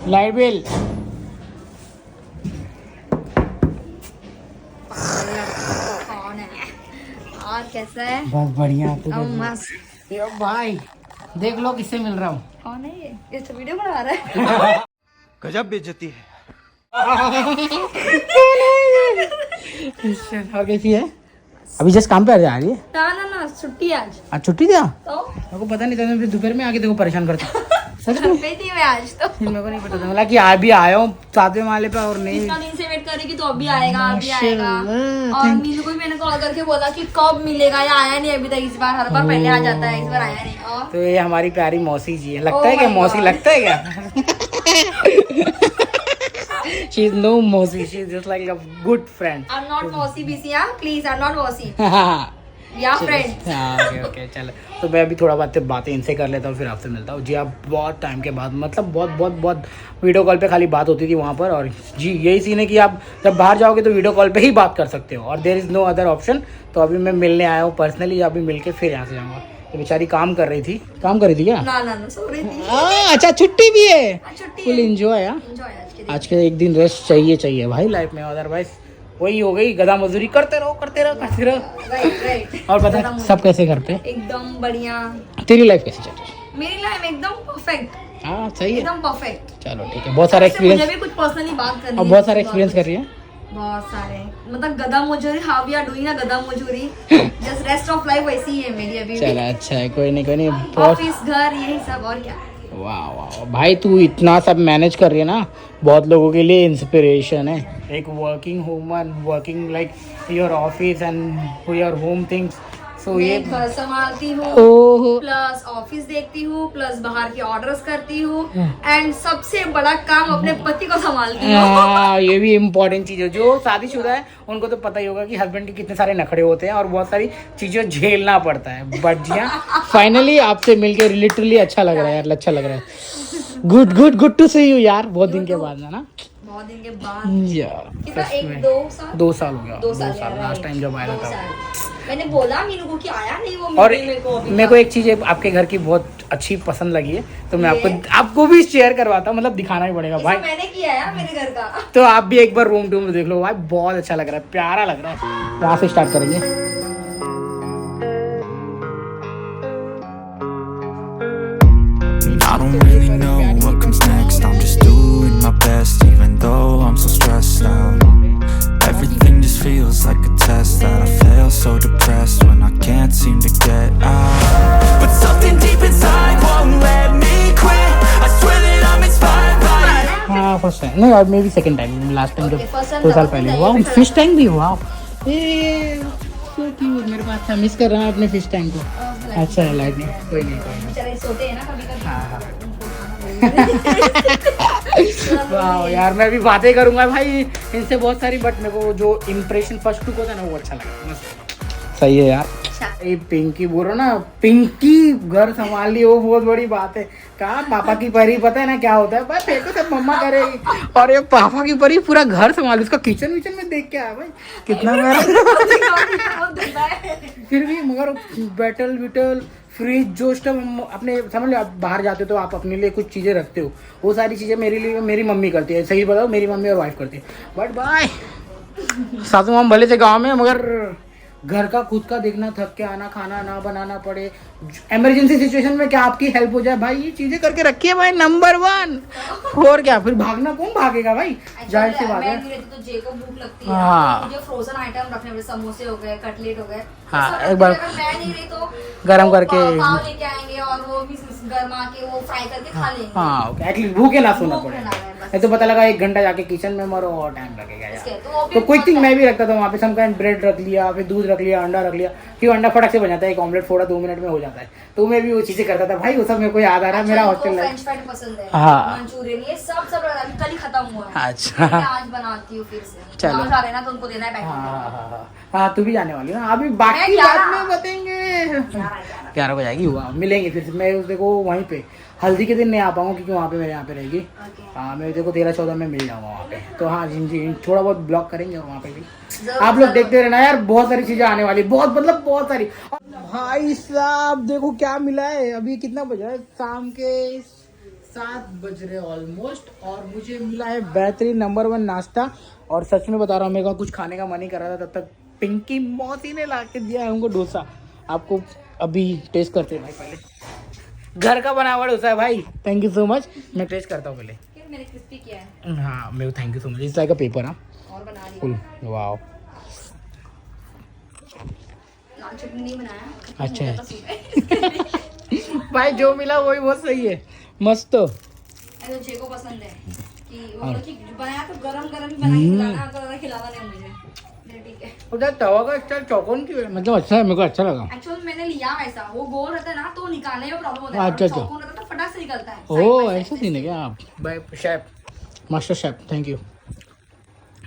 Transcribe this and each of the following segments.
Light bill कौन है और कैसा है? बहुत बढ़िया। मस्त। ये भाई देख लो किससे मिल रहा हूँ। कौन है ये तो वीडियो बना रहा है। गजब बेइज्जती है। और कैसी है? अभी जस्ट काम पे आ रही है? ना छुट्टी आज छुट्टी दिया? तो मेरे को पता नहीं था, मैं दोपहर में आके देखो परेशान करता। सच घर में पे थी मैं आज तो। मेरे को नहीं पता था, मतलब कि आज भी आया हूँ 7वें माले पे और नहीं। इतना दिन से वेट कर रही कि तो अभी आएगा अभी आएगा। माशाल्लाह, और मीनू को भी मैंने कॉल करके बोला कि कब मिलेगा, या आया नहीं अभी तक। इस बार हर बार पहले आ जाता है, इस बार आया नहीं। और तो ये हमारी प्यारी मौसी जी है। लगता है Oh क्या my मौसी? God. लगता है क्या? She is no mausi, she is just like a good friend. I am not वॉसी बीसी, हाँ प्लीज, आई एम नॉट वॉसी, हाँ या फ्रेंड। ओके चलो। तो मैं अभी थोड़ा बातें इनसे कर लेता हूँ, फिर आपसे मिलता हूँ। जी आप बहुत टाइम के बाद, मतलब बहुत वीडियो कॉल पे खाली बात होती थी वहाँ पर। और जी यही सीन है कि आप जब बाहर जाओगे तो वीडियो कॉल पे ही बात कर सकते हो और there is no other option. तो अभी मैं मिलने आया हूँ पर्सनली, अभी मिल के फिर यहाँ से जाऊँगा। तो बेचारी काम कर रही थी क्या? ना सो रही थी। अच्छा छुट्टी भी है, छुट्टी फुल एंजॉय। एंजॉय आज के एक दिन रेस्ट चाहिए भाई लाइफ में, अदरवाइज वही हो गई गधा मजदूरी करते रहो। राइट। और बता सब कैसे घर पे? एकदम बढ़िया। तेरी लाइफ कैसे चल रही है? मेरी लाइफ एकदम परफेक्ट, हाँ सही है, एकदम परफेक्ट। चलो ठीक है। बहुत सारा मुझे एक्सपीरियंस भी कुछ पर्सनली बात करनी और है। बहुत सारा एक्सपीरियंस कर रही है। बहुत सारे, मतलब गधा मजूरी, हाउ वी आर डूइंग ना गधा मजूरी। जस्ट रेस्ट ऑफ लाइफ वैसी ही है मेरी अभी भी। चलो अच्छा है, कोई नहीं बहुत। ऑफिस घर यही सब, और क्या। वाह भाई तू इतना सब मैनेज कर रही है ना, बहुत लोगों के लिए इंस्पिरेशन है। एक working woman, working like your office and your home things. So ये मैं घर संभालती हूँ, ओहो प्लस ऑफिस देखती हूँ, प्लस बाहर के ऑर्डर्स करती हूँ, एंड सबसे बड़ा काम अपने पति को संभालती हूँ। ये भी इम्पोर्टेंट चीज है। जो शादीशुदा है उनको तो पता ही होगा कि हस्बैंड के कितने सारे नखरे होते हैं और बहुत सारी चीजें झेलना पड़ता है। बट जी फाइनली आपसे मिलकर लिटरली अच्छा लग रहा है यार, अच्छा लग रहा है। गुड टू सी यू यार, बहुत दिन के बाद है ना। बहुत दिन के बाद यार कितना, सच एक में 2 2 साल साल हो गया। 2 साल लास्ट टाइम जब आया था। मैंने बोला मीनू को कि आया नहीं वो। और मेरे को एक चीज आपके घर की बहुत अच्छी पसंद लगी है, तो मैं आपको भी शेयर करवाता हूँ, मतलब दिखाना ही पड़ेगा भाई। मैंने किया है मेरे घर का। तो आप भी एक बार रूम टूम देख लो भाई, बहुत अच्छा लग रहा है, प्यारा लग रहा है। वहाँ से स्टार्ट करेंगे। I don't really know what comes next. I'm just doing my best, even though I'm so stressed out. Everything just feels like a test that I fail, so depressed when I can't seem to get out. But something deep inside won't let me quit. I swear that I'm inspired by it. हाँ first time नहीं, और मे भी second time. Last time जब first time 2 साल जब पहले आपको हुआ, जाइए, फिश टैंक भी हुआ। मेरे पास था, मिस कर रहा है अपने फिश टैंक को। अच्छा है लाइट में, कोई नहीं। चले सोते हैं ना कभी-कभी। हाँ वाह यार, मैं भी बातें करूंगा भाई इनसे बहुत सारी, बट मेरे को जो इम्प्रेशन फर्स्ट लुक होता है ना वो अच्छा लगा, मस्त सही है यार। ये पिंकी बोल रहा ना, पिंकी घर संभाल ली, वो बहुत बड़ी बात है। कहा पापा की परी, पता है ना क्या होता है भाई, तेरे को सब मम्मा करेगी, और ये पापा की परी पूरा घर संभाल, उसका किचन विचन में देख के आया भाई कितना मेरा। फिर भी मगर बैटल फ्रिज जो स्टव अपने समझ लो, आप बाहर जाते हो तो आप अपने लिए कुछ चीज़ें रखते हो, वो सारी चीज़ें मेरे लिए मेरी मम्मी करती है। सही बताओ, मेरी मम्मी और वाइफ करती है। बट भाई सासू माम भले से गाँव में, मगर घर का खुद का देखना, थक के आना, खाना ना बनाना पड़े, इमरजेंसी सिचुएशन में क्या आपकी हेल्प हो जाए भाई, ये चीजें करके रखी है भाई नंबर 1। और क्या फिर भागना, कौन भागेगा भाई, जाहिर सी बात है। तो जे को भूख लगती है, हाँ। मुझे फ्रोजन आइटम रखने पड़े, समोसे हो गए, कटलेट हो गए। हाँ, तो एक बार अगर मैं नहीं रही तो गरम करके पाव लेके आएंगे और वो भी गरमा के वो फ्राई करके खा लेंगे। हाँ एटलीस्ट भूखे ना सोना भूखे पड़ेगा। ना रहे बस। नहीं तो पता लगा 1 घंटा जाके किचन में मरो और टाइम लगेगा इसके यार। तो वो भी तो क्विक थिंग बहुत मैं भी रखता था वहाँ पे, सम काइंड ब्रेड रख लिया, फिर दूध रख लिया, अंडा रख लिया, फिर अंडा फटक से बन जाता है, एक ऑमलेट फोड़ा 2 मिनट में हो जाता है। तो मैं भी वो चीजें करता था भाई, वो सब मेरे को याद आ रहा है, मेरा हॉस्टल लाइफ। फ्रेंच फ्राइड पसंद है, हाँ। मंचूरियन, ये सब कल ही खत्म हुआ है। अच्छा मैं आज बनाती हूँ फिर से। चलो। गाँव जा रहे हैं ना तो उनको देना है पैकेट। हाँ तू भी जाने वाली है ना, अभी बाकी मैं बात में बताएंगे। 11 को जाएगी, हुआ मिलेंगे फिर से। मैं उस देखो वहीं पे हल्दी के दिन नहीं आ पाऊंगा क्योंकि वहाँ पे मेरे यहाँ पे रहेगी। हाँ मैं देखो 13-14 में मिल जाऊंगा वहाँ पे। तो हाँ जी थोड़ा बहुत ब्लॉग करेंगे और वहाँ पे भी आप लोग देखते रहना यार, बहुत सारी चीजें आने वाली, बहुत मतलब बहुत सारी। भाई साहब देखो क्या मिला है, अभी कितना बजा है, शाम के 7 बज रहे ऑलमोस्ट और मुझे मिला है बेहतरीन नंबर 1 नाश्ता। और सच में बता रहा हूँ, मेरे को कुछ खाने का मन ही कर रहा था, तब तक पिंकी मौसी ने ला के दिया है हमको डोसा। आपको अभी टेस्ट करते हैं भाई, पहले घर का बना हुआ डोसा है भाई। Thank you so much. मैं टेस्ट करता हूँ पहले। मैंने क्रिस्पी किया है। हाँ मेरे को thank you so much. It's like a paper. हाँ और बना लिया। Full wow. लाल चटनी नहीं बनाया। अच्छा है भाई, जो मिला वही बहुत सही है, मस्त। तो जे को पसंद है कि वो लोग की बनाया तो गरम गरम ही बना के खिलाना, तो ज्यादा खिलाना नहीं मुझे। ठीक है। उधर तवा का स्टाइल चौकोन क्यों है? मतलब अच्छा है, मेरे को अच्छा लगा। एक्चुअली मैंने लिया वैसा, वो गोल रहता है ना तो निकालने में प्रॉब्लम होता है। अच्छा, अच्छा। चौकोन रहता है तो फटाक से निकलता है। ओह ऐसा सीन है क्या? आप भाई chef, master chef, thank you.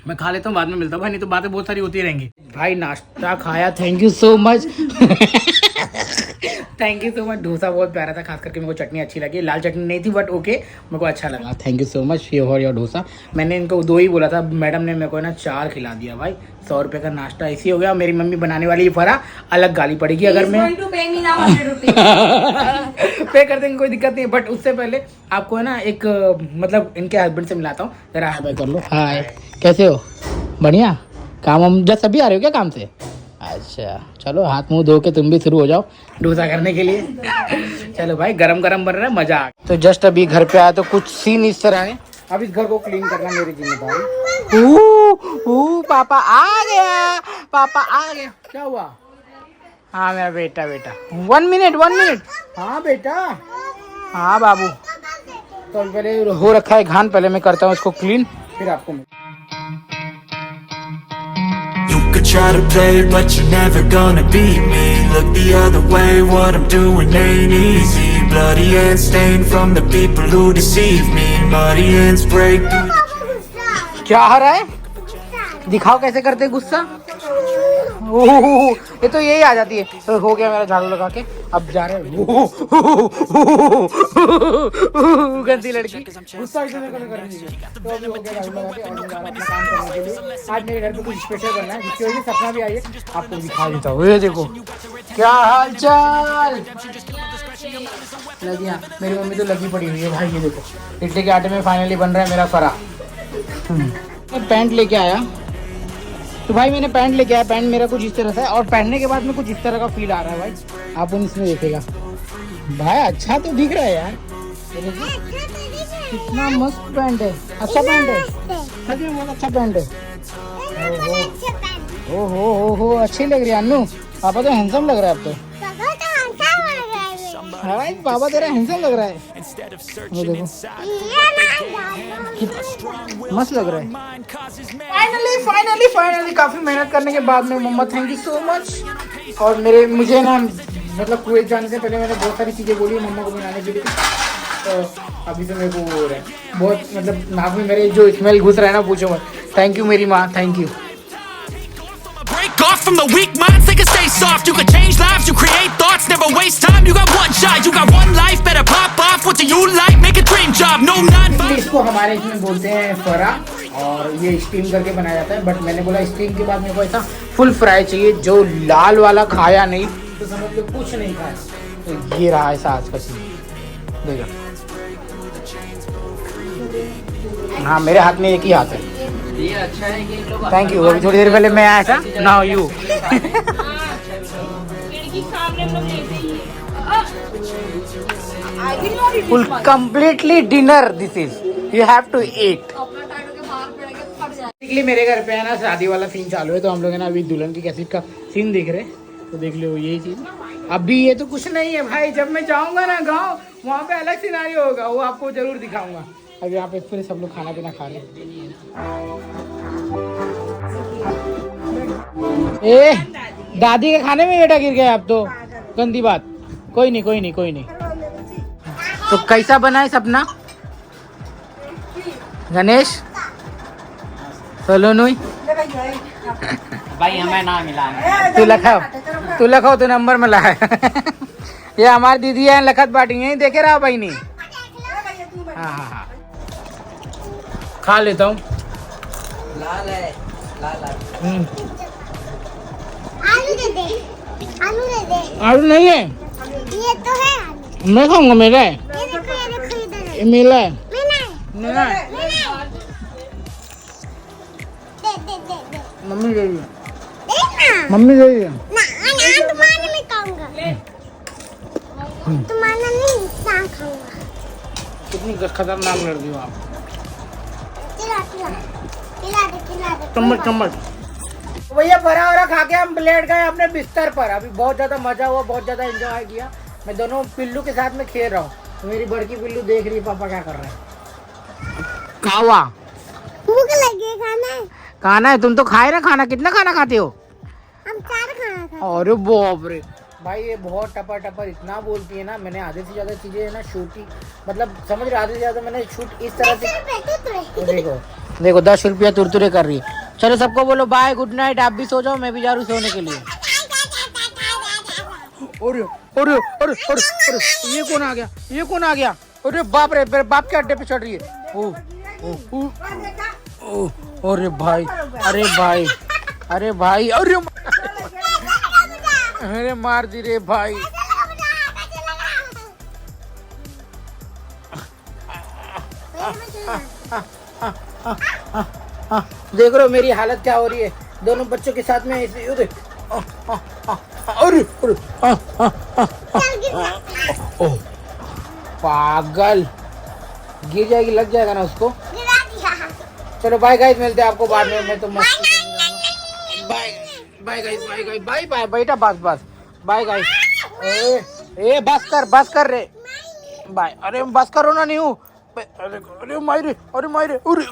मैं खा लेता हूँ, बाद में मिलता हूँ भाई, नहीं तो बातें बहुत सारी होती रहेंगी। भाई नाश्ता खाया, thank you so much. Thank you so much. Dosa बहुत प्यारा था, खास करके मेरे को चटनी अच्छी लगी। लाल चटनी नहीं थी बट ओके, मेरे को अच्छा लगा। Thank you so much for your dosa. मैंने इनको 2 ही बोला था, मैडम ने मेरे को ना 4 खिला दिया भाई। 100 रुपये का नाश्ता ऐसे हो गया। मेरी मम्मी बनाने वाली फरा अलग गाली पड़ेगी अगर मैं पे कर देंगे, कोई दिक्कत नहीं है। बट उससे पहले आपको है ना एक मतलब इनके हस्बैंड से मिलाता हूँ। जरा हाय बाय कर लो। हाय, कैसे हो? बढ़िया। काम हम जब सभी आ रहे हो क्या काम से? अच्छा चलो, हाथ मुंह धो के तुम भी शुरू हो जाओ डोसा करने के लिए। चलो भाई, गरम गरम बन रहा है, मजा आ गया। तो जस्ट अभी घर पे आया तो कुछ सीन इस तरह है। अब इस घर को क्लीन करना मेरी जिम्मेदारी। पापा आ गया, पापा आ गया। क्या हुआ? हाँ मेरा बेटा, बेटा 1 मिनट 1 मिनट। हाँ बेटा, हाँ बाबू। तो पहले हो रखा है घान, पहले मैं करता हूँ उसको क्लीन, फिर आपको You could try to play, but you're never gonna beat me. Look the other way, what I'm doing ain't easy. Bloody hands stained from the people who deceive me. Muddy hands break through. क्या आ रहा है? दिखाओ कैसे करते हैं गुस्सा। ओह ये तो यही आ जाती है। तो हो गया मेरा झाड़ू लगा के, अब जा रहे हैं। गंदी लड़की गुस्सा इसलिए कर रही है। तो अभी हो गया झाड़ू लगा के और जा रहा अपना काम करने के लिए। आज मेरे घर पे कुछ स्पेशल करना है, जिसकी वजह से सपना भी आई है, आपको दिखा देता हूँ। ये देखो क्या हाल चाल। लगिया मेरी मम्मी तो लगी पड़ी हुई है भाई। ये देखो इडली के आटे में फाइनली बन रहा है मेरा फरा। मैं पैंट लेके आया तो भाई, मैंने पैंट लेके आया। पैंट मेरा कुछ इस तरह से है और पहनने के बाद में कुछ इस तरह का फील आ रहा है भाई। आप इसमें देखेगा भाई, अच्छा तो दिख रहा है यार। कितना मस्त पैंट है, अच्छा पैंट है, सच में बहुत अच्छा पैंट है। ओहो अच्छी लग रही है अन्नू। पापा तो हैंडसम लग रहा है अब तो। भाई पापा तेरा हैंडसम लग रहा है। वो देखो मस्त लग रहा है। फाइनली काफी मेहनत करने के बाद में मम्मा थैंक यू सो मच। और मुझे ना मतलब कुवैत जाने से पहले मैंने बहुत सारी चीजें बोली मम्मा को बनाने के लिए। तो अभी तो मेरे को वो हो रहा है बहुत, मतलब नाक में मेरे जो स्मेल घुस रहा है ना, पूछो मत। थैंक यू मेरी माँ, thank you. Break off from the weak minds, they can stay soft. You can change lives, you create thoughts, never waste time. You got one shot, you got one life, better pop off. What do you like? Make a dream job, no 9-5. इसको हमारे इसमें बोलते हैं फरा और ये steam करके बनाया जाता है। बट मैंने बोला स्टीम के बाद मेरे को ऐसा फुल फ्राई चाहिए। जो लाल वाला खाया नहीं तो समझ लो कुछ नहीं खाया। तो ये रहा ऐसा आज का सीन, देखो। हाँ मेरे हाथ में एक ही हाथ है। ये अच्छा है कि लोग थैंक यू। अभी थोड़ी देर पहले मैं आया था, now you. Full completely dinner this is, you have to eat. मेरे घर पे है ना शादी वाला सीन चालू है, तो हम लोग है ना अभी दुल्हन की कैसेट का सीन देख रहे हैं। तो देख लो यही चीज। अभी ये तो कुछ नहीं है भाई, जब मैं जाऊंगा ना गाँव, वहाँ पे अलग सिनारियो होगा, वो आपको जरूर दिखाऊंगा। अब यहाँ पे पूरे सब लोग खाना पीना खा रहे हैं। ए दादी के खाने में बेटा गिर गया। अब तो गंदी बात। कोई नहीं। तो कैसा बना है सपना गणेश? सोलोनुई भाई हमें ना मिला है। तू लखाओ तो नंबर में ला है। ये हमारी दीदी है लखत बाटी, यही देखे रहा भाई नहीं। हाँ खा लेता हूँ। लाल है, लाल। आलू दे दे, आलू दे दे। आलू नहीं है, ये तो है आलू। मैं खाऊंगा। मेरा है, ये देखो इधर है। मिला है मैंने ना दे मम्मी गई है देना मम्मी गई है ना तुम्हारे में खाऊंगा तुम्हारा नहीं ना खाऊंगा कितनी खतरनाक लड़की हो आप खिला दे चम्मच चम्मच भैया भरा वरा खा के हम लेट गए अपने बिस्तर पर। अभी बहुत ज्यादा मजा हुआ, बहुत ज्यादा एंजॉय किया। मैं दोनों पिल्लू के साथ में खेल रहा हूँ। मेरी बड़की पिल्लू देख रही है पापा क्या कर रहे हैं। खावा भूख लगी है खाना है, तुम तो खाए ना खाना। कितना खाना खाते हो? हम 4 खाना खाते अरे बाप रे भाई, ये बहुत टपर इतना बोलती है ना। मैंने आधे से ज्यादा चीजें है ना शूट ही, मतलब समझ रहे, आधे से ज्यादा मैंने शूट इस तरह से। देखो देखो 10 रुपया तुरतुरे कर रही है। चलो सबको बोलो बाय, गुड नाइट। आप भी सो जाओ, मैं भी जा रहा हूँ सोने के लिए। अरे अरे अरे अरे अरे ये कौन आ गया, ये कौन आ गया? अरे बाप रे, मेरे बाप के अड्डे पे चढ़ रही है। ओ ओ ओ अरे भाई, अरे भाई, अरे भाई, अरे अरे मार दी रे भाई। देख रहे हो मेरी हालत क्या हो रही है दोनों बच्चों के साथ में ऐसे। अरे अरे पागल, गिर जाएगी, लग जाएगा ना उसको। चलो बाय गाइस, मिलते हैं आपको बाद में। मैं तो मस्त bye bye guys, bye guys, bye bye बेटा, बस बस बाय गाइस। ए बस कर रे, बाय। अरे बस करो ना, नहीं हूँ। अरे अरे मायरे, अरे मायरे, अरे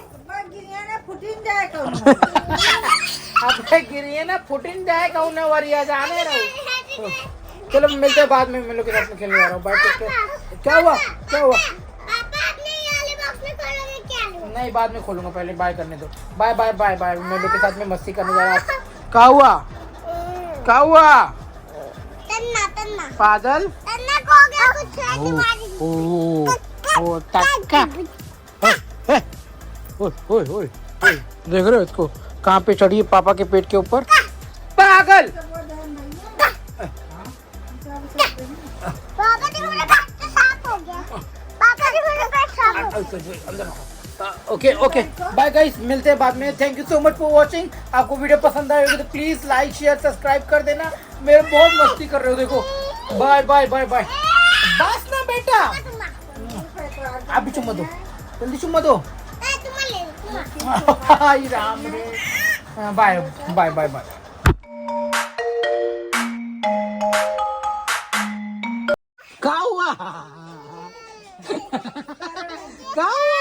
अब गिरिए ना फुटिन जाए कहूँ ना वरिया जाने रहो। चलो मिलते हैं बाद में, मैं लोग के साथ में खेलने जा रहा हूँ। बाय, क्या हुआ क्या हुआ? नहीं बाद में खोलूंगा, पहले बाय करने दो। बाय बाय बाय बाय, मैं लोग के साथ में मस्ती करने जा रहा हूँ। क्या हुआ क्या हुआ? पागल ओ तक्का, ओए देख रहे हो इसको कहाँ पे चढ़ी है? पापा के पेट के ऊपर। पागल ओके ओके बाय गाइस, मिलते हैं बाद में। Thank you so much for watching. आपको वीडियो पसंद आएगी तो प्लीज लाइक शेयर सब्सक्राइब कर देना। मेरे बहुत मस्ती कर रहे हो देखो। Bye bye bye bye. बस ना बेटा, आप भी चुम्मा दो, जल्दी चुम्मा दो। हाय राम रे, बाय बाय बाय बाय। क्या हुआ क्या हुआ?